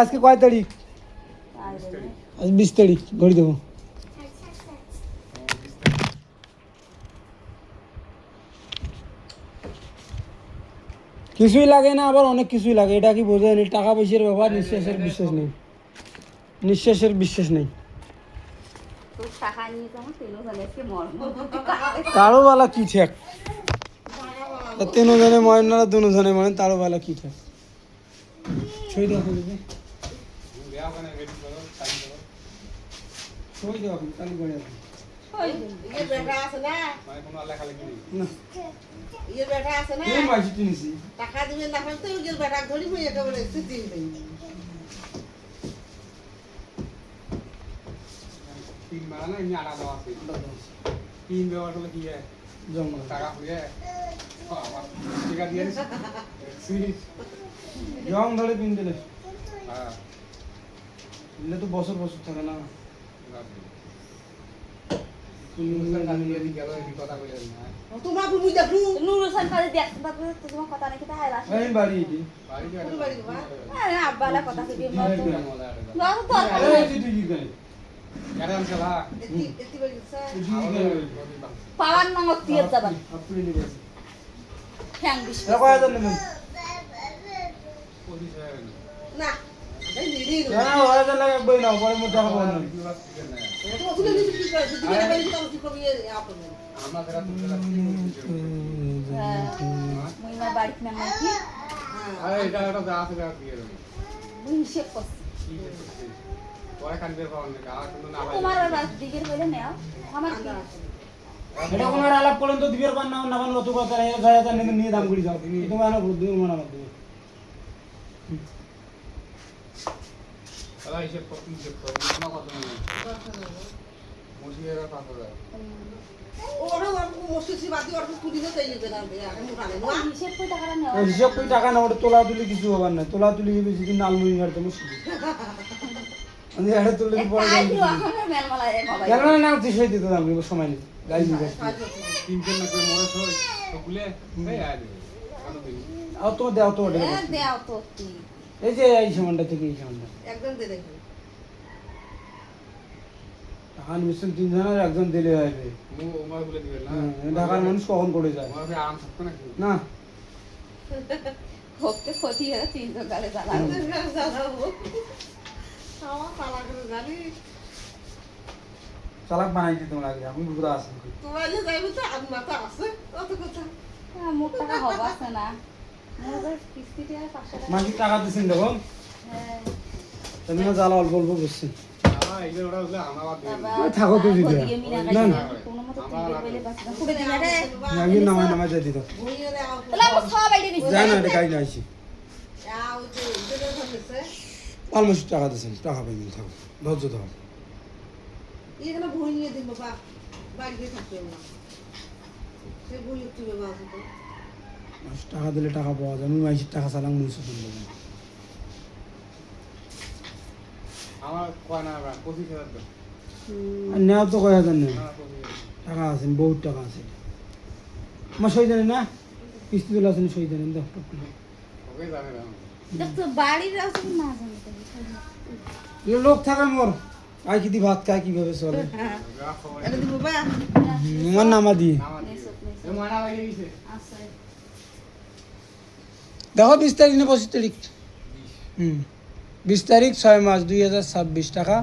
আজকে কয় তারিখ? আজ 20 তারিখ। ঘড়ি দেবো। কিছুই লাগে না, আবার অনেক কিছুই লাগে। এটা কি বোঝেন? টাকা পয়সার ব্যাপার, নিঃশ্বাসের বিশ্বাস নেই। নিঃশ্বাসের বিশ্বাস নেই। তারও বেলা কি ঠেক? তিনও জনে মরেন না, দুনো জনে মরেন, তারও বেলা কি ঠেক? ছই দেওয়া হবে, ছই দেওয়া হবে, কালি করে আসবে। টাকা দিবেন না হলে তো বেটা ধরি হয়ে একেবারে দিন তিন মারা না এমনি আলাদা আছে তিন ব্যবহার করলে কি হয় জঙ্গল টাকা হয়ে টাকা দিয়ে জং ধরে পিন দিলে হ্যাঁ দিলে তো বছর বছর থাকে না। তোমার বুঝি দেখু নুরু সরকারে দেখতে পাবো তোমার কথা নাকি তাই আসে এই বাড়ি এটি হ্যাঁ আব্বালা কথা কইবে মত না তো এই যে তুই কি করে কারণ সলা এতি বলি স্যার পাওয়ার নমক দিয়ে যাবেন আপনি নিবে ঠ্যাং বিশ দেখো আজ নেবেন না এই নিদি না ওরা তো লাগে বই না পরে মধ্যে হবে না। তো তুলে নিবি কি করে দিদি কে বলি তো কি করবি আপন আমরা ধরা তুলে মুই মা বাড়ি না নাকি আরে এটা একটা যা আছে যা দিয়ে দেব মুই হিসেব করছি পরে কান বের পাওয়া না আর কোনো না ভাই তোমার রাত দিকের হইলে নাও আমার কি এটা কোনার আলাপ করেন তো দিবের পান না না বান লতো কথা এর যায় যায় নিয়ে দাম করি যাও তোমার না বুদ্ধি মনে মত আলা হিসেব করতে হিসেব করো না কত না মুশিয়েরা 5000 ওরে মস্তিষ্ক বাদি ওর কুদি না তাই নেবে না আমি জানি না হিসেব কই টাকা নাও হিসাব কই টাকা না ওটা তোলা তুলি কিছু হবার না। তোলা তুলি বেশি দিন আলমুড়ি হারতে মুশকিল। আমি এটা তুলে পরে আই দিও আমার মেলমালা এ বাবা কেন না তুই সই দিতে দাম সময় নেই গাড়ি নিয়ে তিন তিন না করে মরে ছয় তো খুলে এই আয় দেবে কত দিন আও তো দাও তো ওটা দেও তো তুই এই যে এই সামানটা থেকে এই সামানটা একদম দে দেখি টাকা মিশন তিন জনের একজন দিলে হবে। মু ওমার বলে দিবেন না ঢাকার মানুষ কখন করে যায় ওমার ভাই আরাম থাকতো নাকি না হতে ক্ষতি হয় তিনজন গালে জ্বালা আমার পালা করে জানি চালাক বানাই দিতে লাগে আমি বুড়া আছি তোমার যে যাইবে তো আর মাথা আছে কত কথা মোট টাকা হবা আছে না মোর কিস্তিতে 500 টাকা মাসিক টাকা দিছেন দেখো হ্যাঁ তুমি না জ্বালা অল্প অল্প করছেন আমার এইগুলো ওটা হলো আমার বাদ দিবেন বাবা থাকো তো দিদি না না কোনো মতো তুই বলে বাস না পুরো দিন রে আমি নামাই নামাই যাই দিত বইলে আও তাহলে আমরা সব আইডি নিছি জান না এটা কাই না আইছি আও যে এটা ধরছে অলমোস্ট টাকা দিছেন টাকা পাইনি থাকো ধৈর্য ধর এখানে বই নিয়ে দিন বাবা বাইরে থাকবে না সে বই একটু বাবা আছে তো টাকা দিলে টাকা পাওয়া যায়। আমি মাইসির টাকা চালাম 1900 দিন দেবো আমার কয় না 25000 দাও আর নেওয়া তো কয় হাজার নেই না 25000 টাকা আছে বহুত টাকা আছে আমার সই জানেন না কিস্তি তোলা আছেন সই জানেন দাও ওকে জানে না দেখ তো বাড়ির আছে না জানি তো লোক থাকে মোর আই কি দি ভাত খায় কিভাবে চলে যা খবর এটা দিব বাবা আমার নামা দিয়ে আমার এ মানা লাগে গেছে আছে দেখো 20 তারিখ না 25 তারিখ 20 তারিখ 6 মাস 2026 টাকা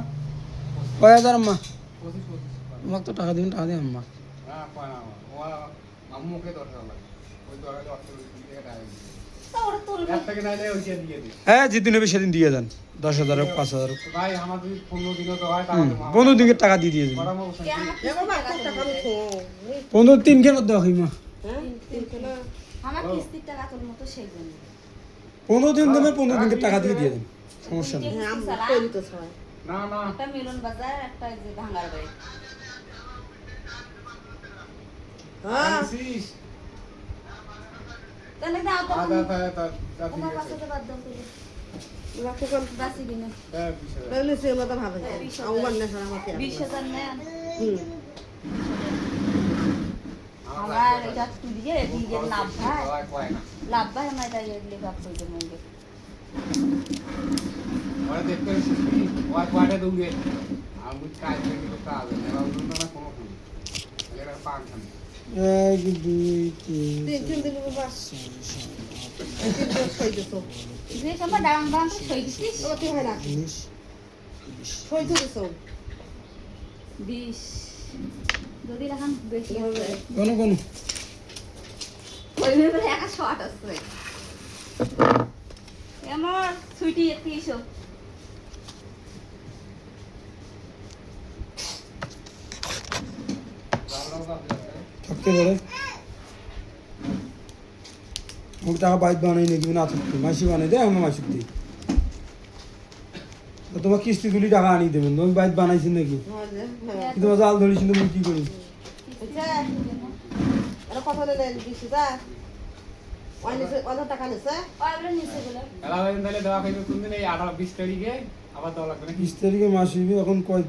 কয় হাজার আম্মা 25 আমাকে তো টাকা দিন টাকা দিন আম্মা না কয় না ও আম্মুকে দরকার লাগে ওই দরকার অর্থ দিয়ে টাকা দিই তো ওরা তোর এক থেকে নাইলে ওইটা দিয়ে দিই হ্যাঁ যেদিন হবে সেদিন দিয়ে যান 10,000 হোক 5,000 হোক ভাই আমার যদি 15 দিনও তো হয় তাহলে 15 দিনের টাকা দিয়ে দেন পরামর্শ এ বাবা কত টাকা তো 15 দিন কেন দেওয়া হয় মা হ্যাঁ আমার কিস্তির টাকা তোর মতো সেই জন্য 15 দিন দেবে 15 দিনের টাকা দিয়ে দিয়ে দেন সমস্যা নেই হ্যাঁ আমি করি তো সবাই না না একটা মিলন বাজার একটা যে ভাঙার বাড়ি হ্যাঁ সিস তাহলে দাও তো আদা তা তোমার ঠিক কাছে আছে তো বাদ দাও করে রাখো কোন বাসি দিন হ্যাঁ 20000 তাহলে সে মত ভাবে আমার না সারা আমাকে 20,000 নেন হুম আমার এটা তুই দিয়ে দিয়ে লাভ ভাই কয় না লাভ ভাই আমার এটা দিয়ে বাপ কই দেব দেখতে শিখি ওর কোয়াটে দৌড়ে আমি কাজ করে দিলে কাজ হয় না ওর না কোনো খান এরা পান খান 1 2 3 তিন দিন বাবা তিন দিন ছয় দিত যে সময় ডাং ডাং ছয় দিছিস ও তুই হয় না ছয় দিত 20 যদি এখন বেশি হবে কোন ওই মেয়ে একা শর্ট আছে আমার ছুটি 31 থাকতে পারে মোক টাকা বাইক বানাই নাকি না থাকতে মাসি বানাই দেয় আমার মাসিক দিই তোমার কিস্তি তুলি টাকা আনি দেবেন তুমি বাইক বানাইছেন নাকি হ্যাঁ কিন্তু তোমার জাল ধরেছি তুমি কি করি বুঝছে আর কথা নেন 20000 অনেক টাকা নিছে ওইগুলো নিচে গুলো এলা হইন তাহলে দেওয়া খাইবে কোন দিন এই 18 20 তারিখে আবার দেওয়া লাগবে নাকি 20 তারিখে মাস হইবে এখন কয়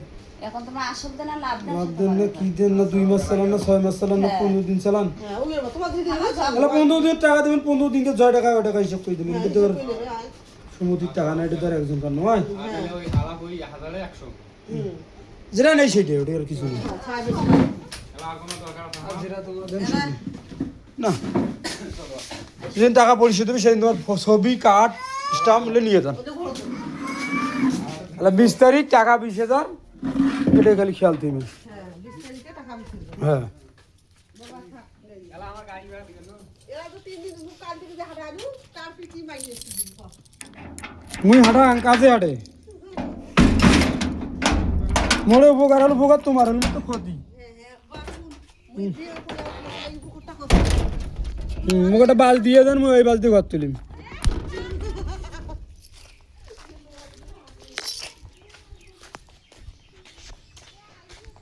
এখন তোমার আসল দেন না লাভ দেন লাভ দেন না কি দেন না 2 মাস চালান না 6 মাস চালান না 15 দিন চালান হ্যাঁ ওই তোমার দিদি তাহলে 15 দিন টাকা দেবেন 15 দিনকে 6 টাকা ওই টাকা হিসাব করে দেবেন এটা তো আর সমুদ্রের টাকা না এটা তো আর একজন কার নয় আর তাহলে ওই আলাপ ওই 1100 যেটা নেই সেটাই ওটা আর কিছু নেই এলা আর কোনো দরকার আছে না যেটা তোমার দেন সেটাই। না যেদিন টাকা পরিশোধ হবে সেদিন তোমার ছবি কার্ড স্টাম্প মিলে নিয়ে যান তাহলে 20 তারিখ টাকা 20,000 এটা খালি খেয়াল তুমি হ্যাঁ 20 তারিখে টাকা আমি ফেলবো হ্যাঁ এলা আমার গাড়ি ভাড়া দিবেন না এরা তো 3 দিন কাল থেকে যে হাঁটা আলু তার পিটি মাইনেস দিন মুই হাঁটা কাজে হাঁটে মোরে উপকার হলো উপকার তোমার হলো তো ক্ষতি হ্যাঁ হ্যাঁ বাবু মুই দিয়ে এই পুকুরটা করতে মুখ একটা বাল দিয়ে দেন মুই ওই বাল দিয়ে ঘর তুলিম